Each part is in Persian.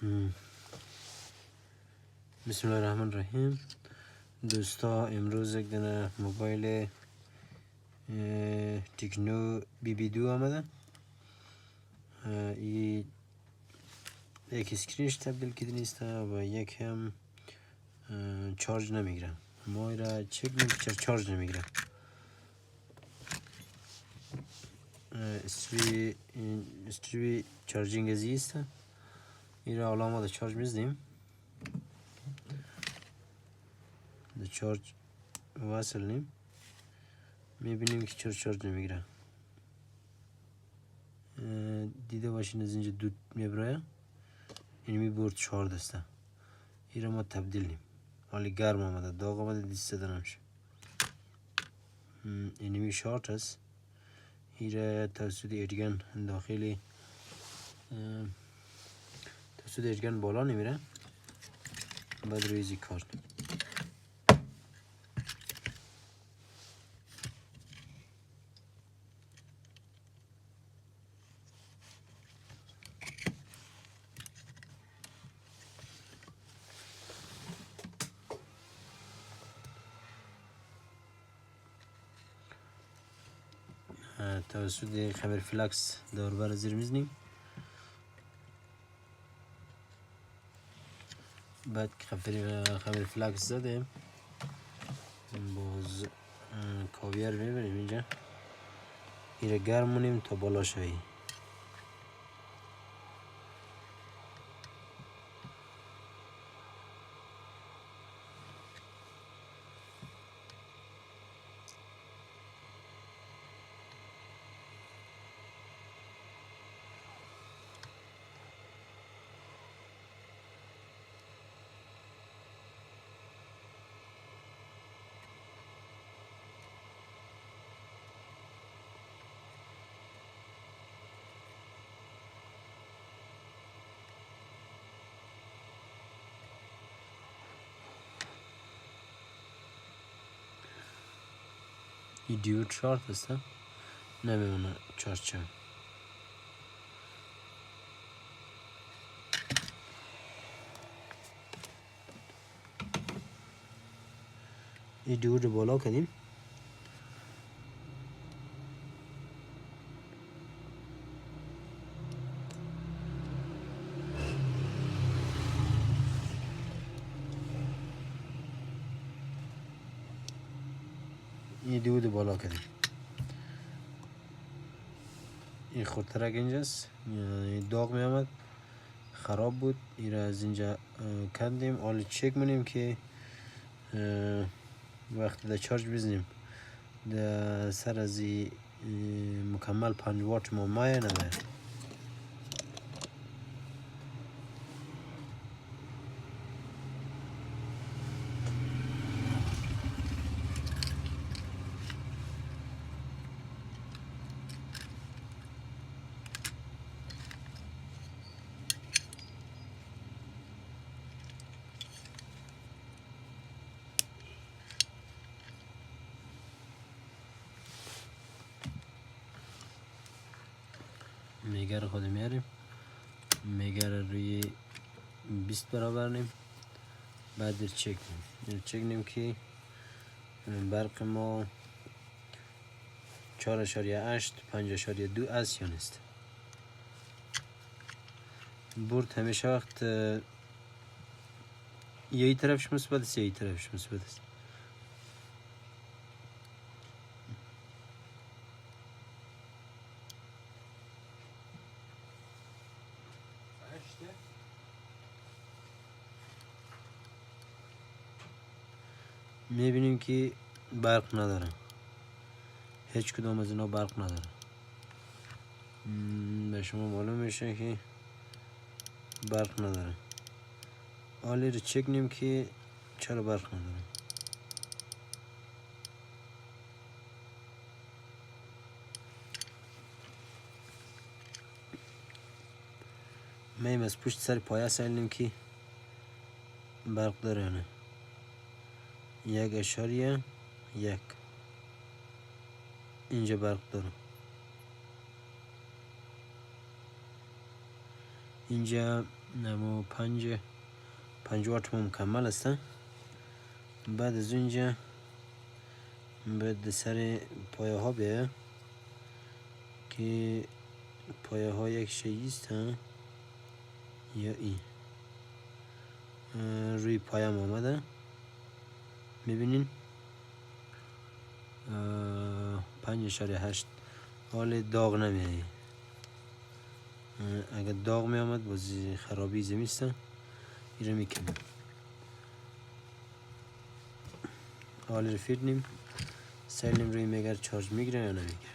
بسم الله الرحمن الرحیم. دوستا امروز یک دونه موبایل تکنو BB2 آمده. این یک اسکرینش تبدیل کردن است و یک هم چارج نمیگیره. ما را چک کنیم که چارج نمیگیره. استری چارجینگ از است. این را حالا ما چارج میزنیم. چارج وصل نیم. میبینیم که چارج نمیگیره. دیده باشین از اینجا دود میبره. این میبرد 4 دسته. این را ما تبدیل نیم. حالی گرم آمده، داغ آمده، دیسته نمیشه. این می شارت است. این را توسط ارگن داخلی توسط ارگن بالا نمیره. بعد رویزی کارت. توسط خبر فلکس دوربر زیر میزنیم. بعد خبر فلکس زدیم. باز کاویر میبریم اینجا. این را گرم مونیم تا بالا شوی. این دیود شارت است. نمیمونه چارج شد. این دیود رو بالا کنیم. این دیود بالا کنیم. این خورترک اینجاست. داغ می آمد، خراب بود. این را از اینجا کندیم. حالا چک منیم که وقتی در چارج بزنیم در سر از مکمل 5 وات ما مایه نمایه. میگر خود میاریم. میگر روی 20 برابر نیم. بعد چک نیم که برق ما 4.8 5.2 است یا نیست. برد همیشه وقت یه طرفش مثبت است یه طرفش مثبت است. میبینیم که برق نداره. هیچ کدام از اینا برق نداره. به شما معلوم میشه که برق نداره. حالی رو چک نیم که چرا برق نداره. میم از پشت سر پایه سایلیم که برق داره نه. 1.1 اینجا برق داره. اینجا نمو 5 وات مکمل است. بعد از اینجا باید سر پایه ها بیه که پایه ها یک شیست یا این روی پایه آمده میبینین 5.8 حال داغ نمیه. اگر داغ می آمد بازی خرابی زمیسته ایره میکنیم. حال رفیدنیم سیلیم روی میگر چارج میگیره یا نمیگیره.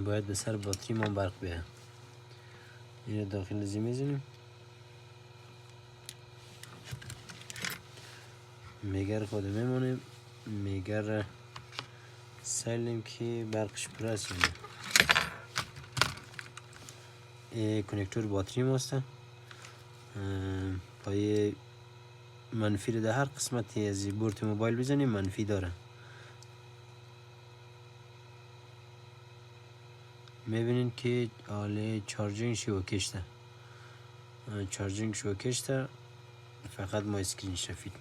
باید به سر باتری ما برق بیه. اینو داخل زی میزنیم. میگر خود میمونیم. میگر سیلیم که برقش پرست کنیم. کنکتور باتری ماسته. پای منفی رو در هر قسمتی از بورت موبایل بزنیم منفی داره. میبینین که آله چارجینگ شو کشته. چارجینگ شو کشته. فقط ما اسکرین شفید.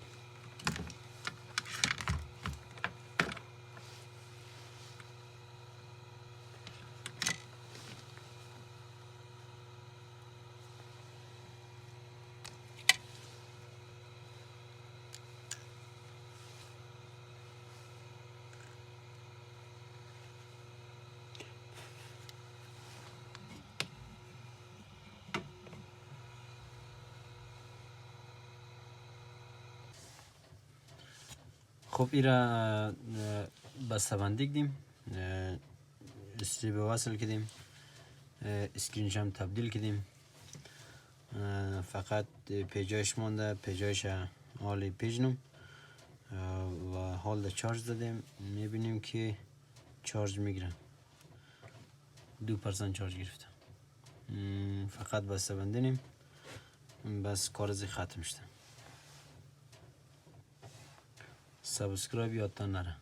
خب ایرا بسته بندی کردیم. استریپ وصل کردیم. اسکرینش هم تبدیل کردیم. فقط پیجاش مونده. پیجاش حال پیجنم و حال چارج دادیم. میبینیم که چارج میگیره. 2% چارج گرفته. فقط بسته بندیم. بس کارزی ختم شده. سابسکرایب یادتان نره.